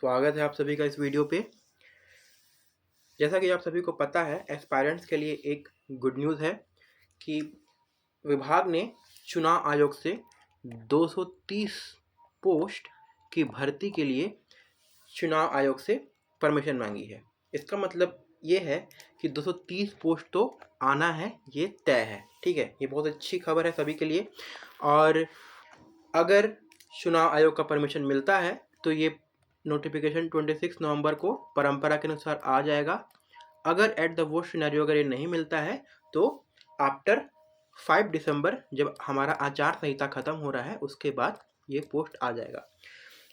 स्वागत है आप सभी का इस वीडियो पे। जैसा कि आप सभी को पता है, एस्पायरेंट्स के लिए एक गुड न्यूज़ है कि विभाग ने चुनाव आयोग से 230 पोस्ट की भर्ती के लिए चुनाव आयोग से परमिशन मांगी है। इसका मतलब ये है कि 230 पोस्ट तो आना है, ये तय है। ठीक है, ये बहुत अच्छी खबर है सभी के लिए। और अगर चुनाव आयोग का परमिशन मिलता है तो ये नोटिफिकेशन 26 नवंबर को परंपरा के अनुसार आ जाएगा। अगर एट द वर्स्ट सिनेरियो अगर ये नहीं मिलता है तो आफ्टर 5 दिसंबर जब हमारा आचार संहिता खत्म हो रहा है उसके बाद ये पोस्ट आ जाएगा।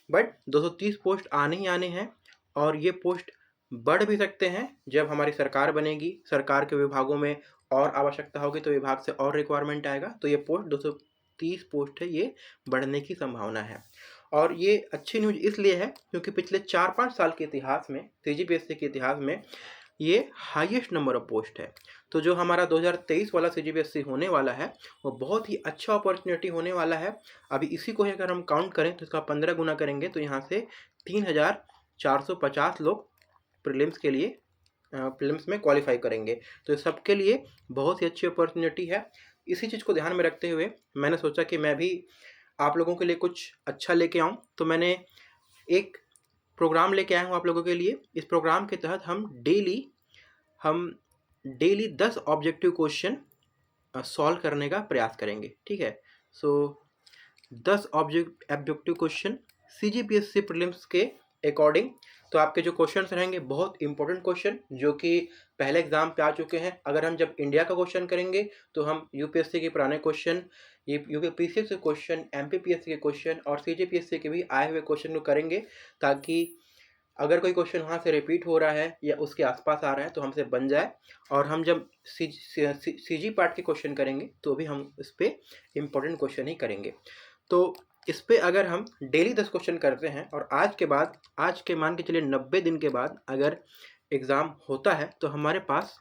बट 230 पोस्ट आने ही आने हैं और ये पोस्ट बढ़ भी सकते हैं जब हमारी सरकार बनेगी। सरकार के विभागों में और आवश्यकता होगी तो विभाग से और रिक्वायरमेंट आएगा, तो ये पोस्ट 230 पोस्ट है, ये बढ़ने की संभावना है। और ये अच्छी न्यूज़ इसलिए है क्योंकि पिछले 4-5 साल के इतिहास में, सीजीपीएससी के इतिहास में ये हाईएस्ट नंबर ऑफ पोस्ट है। तो जो हमारा 2023 वाला सीजीपीएससी होने वाला है वो बहुत ही अच्छा अपॉर्चुनिटी होने वाला है। अभी इसी को ही अगर हम काउंट करें तो इसका 15 गुना करेंगे तो यहाँ से 3450 लोग प्रीलिम्स के लिए प्रीलिम्स में क्वालिफाई करेंगे। तो सबके लिए बहुत ही अच्छी अपॉर्चुनिटी है। इसी चीज़ को ध्यान में रखते हुए मैंने सोचा कि मैं भी आप लोगों के लिए कुछ अच्छा लेके आऊँ। तो मैंने एक प्रोग्राम लेके आया हूँ आप लोगों के लिए। इस प्रोग्राम के तहत हम डेली 10 ऑब्जेक्टिव क्वेश्चन सॉल्व करने का प्रयास करेंगे। ठीक है, सो 10 ऑब्जेक्टिव क्वेश्चन सीजीपीएससी प्रीलिम्स के अकॉर्डिंग। तो आपके जो क्वेश्चंस रहेंगे बहुत इंपॉर्टेंट क्वेश्चन जो कि पहले एग्जाम पे आ चुके हैं। अगर हम जब इंडिया का क्वेश्चन करेंगे तो हम यूपीएससी के पुराने क्वेश्चन, ये यूपीपीसीएस के क्वेश्चन, एमपीपीएससी के क्वेश्चन और सीजीपीएससी के भी आए हुए क्वेश्चन को करेंगे, ताकि अगर कोई क्वेश्चन वहाँ से रिपीट हो रहा है या उसके आसपास आ रहा है तो हमसे बन जाए। और हम जब सीजी पार्ट के क्वेश्चन करेंगे तो भी हम इस पर इम्पोर्टेंट क्वेश्चन ही करेंगे। तो इस पे अगर हम डेली 10 क्वेश्चन करते हैं और आज के मान के चलिए 90 दिन के बाद अगर एग्ज़ाम होता है तो हमारे पास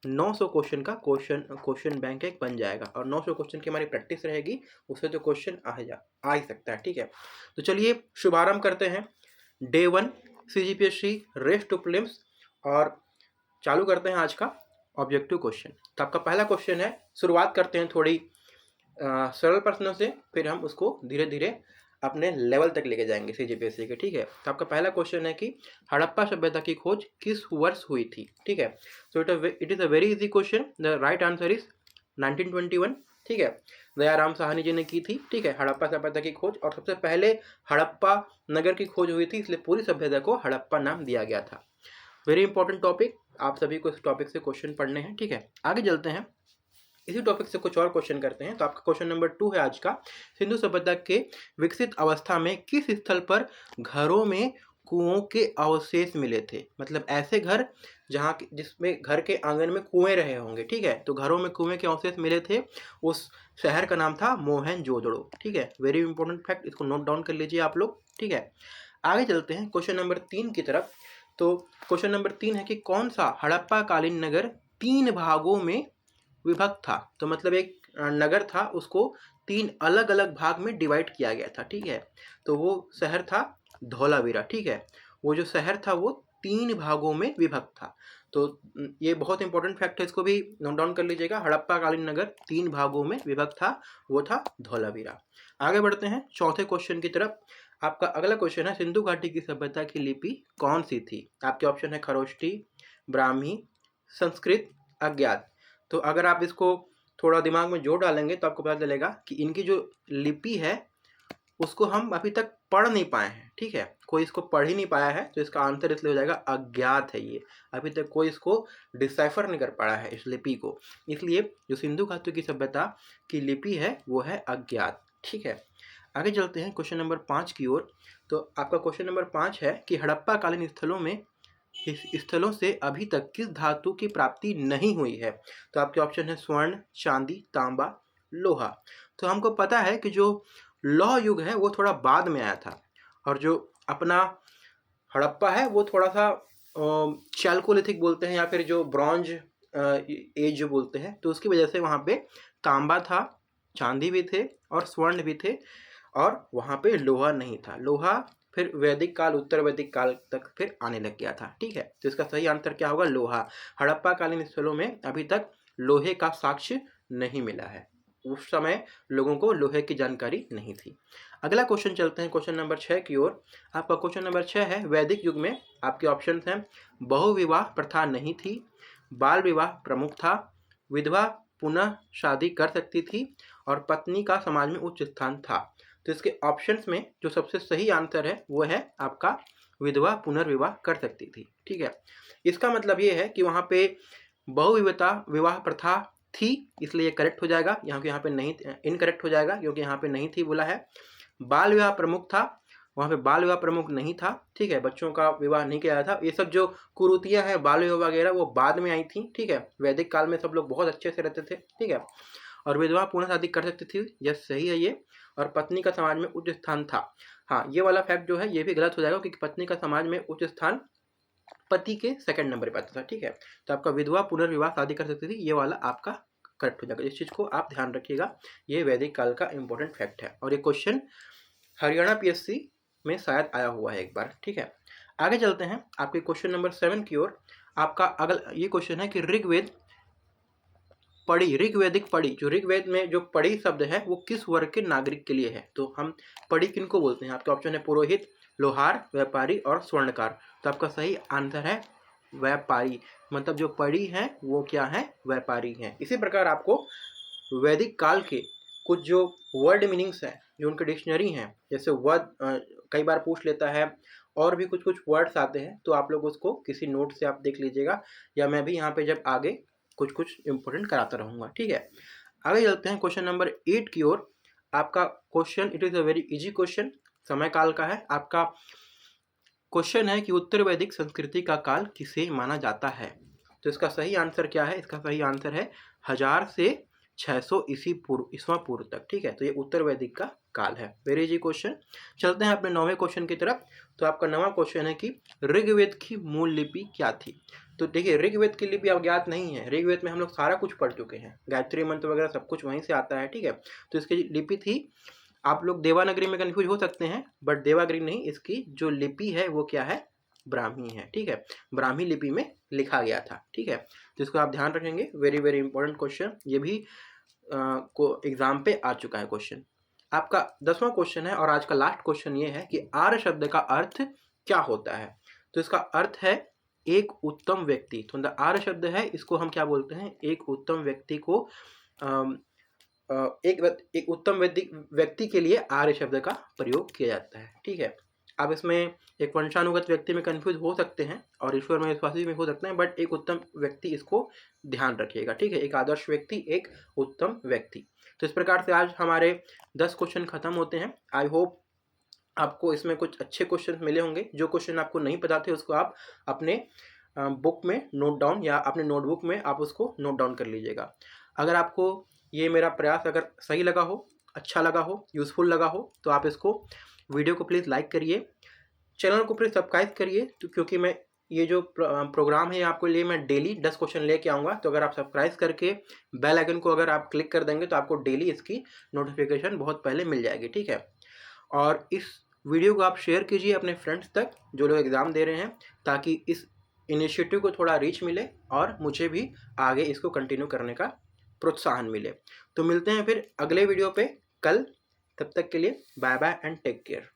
900 क्वेश्चन का क्वेश्चन बैंक एक बन जाएगा। और 900 क्वेश्चन की हमारी प्रैक्टिस रहेगी, उससे तो क्वेश्चन आ ही सकता है। ठीक है, तो चलिए शुभारंभ करते हैं day 1 CGPSC race to prelims और चालू करते हैं आज का ऑब्जेक्टिव क्वेश्चन। तो आपका पहला क्वेश्चन है, शुरुआत करते हैं थोड़ी सरल प्रश्नों से, फिर हम उसको धीरे धीरे अपने लेवल तक लेके जाएंगे सीजीपीएससी के। ठीक है, तो आपका पहला क्वेश्चन है कि हड़प्पा सभ्यता की खोज किस वर्ष हुई थी। ठीक है, so it is a very easy question. The right answer is 1921। ठीक है, दयाराम साहनी जी ने की थी। ठीक है, हड़प्पा सभ्यता की खोज, और सबसे पहले हड़प्पा नगर की खोज हुई थी, इसलिए पूरी सभ्यता को हड़प्पा नाम दिया गया था। वेरी इंपॉर्टेंट टॉपिक, आप सभी को इस टॉपिक से क्वेश्चन पढ़ने हैं। ठीक है, आगे चलते हैं, इसी टॉपिक से कुछ और क्वेश्चन करते हैं। तो आपका क्वेश्चन नंबर 2 है आज का, सिंधु सभ्यता के विकसित अवस्था में किस स्थल पर घरों में कुओं के अवशेष मिले थे। मतलब ऐसे घर जहाँ जिसमें घर के आंगन में कुएं रहे होंगे। ठीक है, तो घरों में कुएं के अवशेष मिले थे, उस शहर का नाम था मोहनजोदड़ो। ठीक है, वेरी इंपॉर्टेंट फैक्ट, इसको नोट डाउन कर लीजिए आप लोग। ठीक है, आगे चलते हैं क्वेश्चन नंबर 3 की तरफ। तो क्वेश्चन नंबर 3 है कि कौन सा हड़प्पा कालीन नगर 3 भागों में विभक्त था। तो मतलब एक नगर था, उसको 3 अलग अलग भाग में डिवाइड किया गया था। ठीक है, तो वो शहर था धौलावीरा। ठीक है, वो जो शहर था वो 3 भागों में विभक्त था। तो ये बहुत इंपॉर्टेंट फैक्ट है, इसको भी नोट डाउन कर लीजिएगा। हड़प्पा कालीन नगर 3 भागों में विभक्त था, वो था धौलावीरा। आगे बढ़ते हैं चौथे क्वेश्चन की तरफ। आपका अगला क्वेश्चन है, सिंधु घाटी की सभ्यता की लिपि कौन सी थी। आपके ऑप्शन है खरोष्टी, ब्राह्मी, संस्कृत, अज्ञात। तो अगर आप इसको थोड़ा दिमाग में जोड़ डालेंगे तो आपको पता चलेगा कि इनकी जो लिपि है उसको हम अभी तक पढ़ नहीं पाए हैं। ठीक है, कोई इसको पढ़ ही नहीं पाया है, तो इसका आंसर इसलिए हो जाएगा अज्ञात है। ये अभी तक कोई इसको डिसाइफर नहीं कर पाया है इस लिपि को, इसलिए जो सिंधु घाटी की सभ्यता की लिपि है वो है अज्ञात। ठीक है, आगे चलते हैं क्वेश्चन नंबर 5 की ओर। तो आपका क्वेश्चन नंबर 5 है कि हड़प्पा कालीन स्थलों से अभी तक किस धातु की प्राप्ति नहीं हुई है। तो आपके ऑप्शन है स्वर्ण, चांदी, तांबा, लोहा। तो हमको पता है कि जो लौह युग है वो थोड़ा बाद में आया था, और जो अपना हड़प्पा है वो थोड़ा सा चैल्कोलिथिक बोलते हैं या फिर जो ब्रॉन्ज एज जो बोलते हैं, तो उसकी वजह से वहाँ पे तांबा था, चांदी भी थे और स्वर्ण भी थे, और वहाँ पे लोहा नहीं था। लोहा फिर वैदिक काल, उत्तर वैदिक काल तक फिर आने लग गया था। ठीक है, तो इसका सही आंसर क्या होगा? लोहा। हड़प्पा कालीन स्थलों में अभी तक लोहे का साक्ष्य नहीं मिला है, उस समय लोगों को लोहे की जानकारी नहीं थी। अगला क्वेश्चन चलते हैं क्वेश्चन नंबर 6 की ओर। आपका क्वेश्चन नंबर 6 है, वैदिक युग में आपके ऑप्शंस हैं, बहुविवाह प्रथा नहीं थी, बाल विवाह प्रमुख था, विधवा पुनः शादी कर सकती थी और पत्नी का समाज में उच्च स्थान था। तो इसके ऑप्शंस में जो सबसे सही आंसर है वो है आपका विधवा पुनर्विवाह कर सकती थी। ठीक है, इसका मतलब ये है कि वहाँ पे विवाह प्रथा थी, इसलिए ये करेक्ट हो जाएगा। यहाँ पे नहीं, इनकरेक्ट हो जाएगा क्योंकि यहाँ पे नहीं थी बोला है। बाल विवाह प्रमुख था, वहाँ पे बाल विवाह प्रमुख नहीं था। ठीक है, बच्चों का विवाह नहीं किया था। ये सब जो कुरीतियाँ हैं, बाल विवाह वगैरह, वो बाद में आई थी। ठीक है, वैदिक काल में सब लोग बहुत अच्छे से रहते थे। ठीक है, और विधवा पुनः शादी कर सकती थी, यस सही है ये। और पत्नी का समाज में उच्च स्थान था। हाँ, ये वाला फैक्ट जो है ये भी गलत हो जाएगा क्योंकि पत्नी का समाज में उच्च स्थान पति के सेकंड नंबर पे आता था। ठीक है, तो आपका विधवा पुनर्विवाह शादी कर सकती थी, ये वाला आपका करेक्ट हो जाएगा। इस चीज़ को आप ध्यान रखिएगा, ये वैदिक काल का इंपॉर्टेंट फैक्ट है और ये क्वेश्चन हरियाणा पीएससी में शायद आया हुआ है एक बार। ठीक है, आगे चलते हैं आपके क्वेश्चन नंबर 7 की ओर। आपका अगला ये क्वेश्चन है कि ऋग्वेद पढ़ी, ऋग्वेदिक पढ़ी, जो ऋग्वेद में जो पढ़ी शब्द है वो किस वर्ग के नागरिक के लिए है? तो हम पढ़ी किनको बोलते हैं? आपके ऑप्शन है पुरोहित, लोहार, व्यापारी और स्वर्णकार। तो आपका सही आंसर है व्यापारी, मतलब जो पढ़ी है वो क्या है? व्यापारी हैं। इसी प्रकार आपको वैदिक काल के कुछ जो वर्ड मीनिंग्स हैं, जो उनके डिक्शनरी हैं, जैसे वर्ड कई बार पूछ लेता है और भी कुछ कुछ वर्ड्स आते हैं, तो आप लोग उसको किसी नोट से आप देख लीजिएगा, या मैं भी यहाँ पे जब आगे कुछ कुछ इंपॉर्टेंट कराता रहूँगा। ठीक है, आगे चलते हैं क्वेश्चन नंबर 8 की ओर। आपका question, it is a very easy question, समय काल का है। आपका क्वेश्चन है कि उत्तर वैदिक संस्कृति का काल किसे माना जाता है? तो इसका सही आंसर क्या है? इसका सही आंसर है 1000 से 600 ईस्वा पूर्व तक। ठीक है, तो ये उत्तर वैदिक का काल है। Very easy question. चलते हैं अपने 9वें क्वेश्चन की तरफ। तो आपका 9वां क्वेश्चन है कि ऋग्वेद की मूल लिपि क्या थी? तो देखिए, ऋग्वेद की लिपि अज्ञात नहीं है। ऋग्वेद में हम लोग सारा कुछ पढ़ चुके हैं, गायत्री मंत्र वगैरह सब कुछ वहीं से आता है। ठीक है, तो इसकी लिपि थी, आप लोग देवानागरी में कंफ्यूज हो सकते हैं, बट देवानागरी नहीं, इसकी जो लिपि है वो क्या है? ब्राह्मी है। ठीक है, ब्राह्मी लिपि में लिखा गया था। ठीक है, तो इसको आप ध्यान रखेंगे, वेरी वेरी इंपॉर्टेंट क्वेश्चन, ये भी को एग्जाम पे आ चुका है क्वेश्चन। आपका 10वां क्वेश्चन है और आज का लास्ट क्वेश्चन ये है कि आर्य शब्द का अर्थ क्या होता है? तो इसका अर्थ है एक उत्तम व्यक्ति। तो आर्य शब्द है, इसको हम क्या बोलते हैं? एक उत्तम व्यक्ति को एक उत्तम व्यक्ति के लिए आर्य शब्द का प्रयोग किया जाता है। ठीक है, आप इसमें एक वंशानुगत व्यक्ति में कंफ्यूज हो सकते हैं और ईश्वर में विश्वासी में हो सकते हैं, बट एक उत्तम व्यक्ति, इसको ध्यान रखिएगा। ठीक है, एक आदर्श व्यक्ति, एक उत्तम व्यक्ति। तो इस प्रकार से आज हमारे 10 क्वेश्चन खत्म होते हैं। आई होप आपको इसमें कुछ अच्छे क्वेश्चन मिले होंगे। जो क्वेश्चन आपको नहीं पता थे उसको आप अपने बुक में नोट डाउन या अपने नोटबुक में आप उसको नोट डाउन कर लीजिएगा। अगर आपको ये मेरा प्रयास अगर सही लगा हो, अच्छा लगा हो, यूज़फुल लगा हो, तो आप इसको वीडियो को प्लीज़ लाइक करिए, चैनल को प्लीज़ सब्सक्राइब करिए। तो क्योंकि मैं ये जो प्रोग्राम है आपके लिए मैं डेली 10 क्वेश्चन लेके आऊँगा, तो अगर आप सब्सक्राइब करके बेल आइकन को अगर आप क्लिक कर देंगे तो आपको डेली इसकी नोटिफिकेशन बहुत पहले मिल जाएगी। ठीक है, और इस वीडियो को आप शेयर कीजिए अपने फ्रेंड्स तक जो लोग एग्ज़ाम दे रहे हैं, ताकि इस इनिशिएटिव को थोड़ा रीच मिले और मुझे भी आगे इसको कंटिन्यू करने का प्रोत्साहन मिले। तो मिलते हैं फिर अगले वीडियो पे कल, तब तक के लिए bye bye and take care.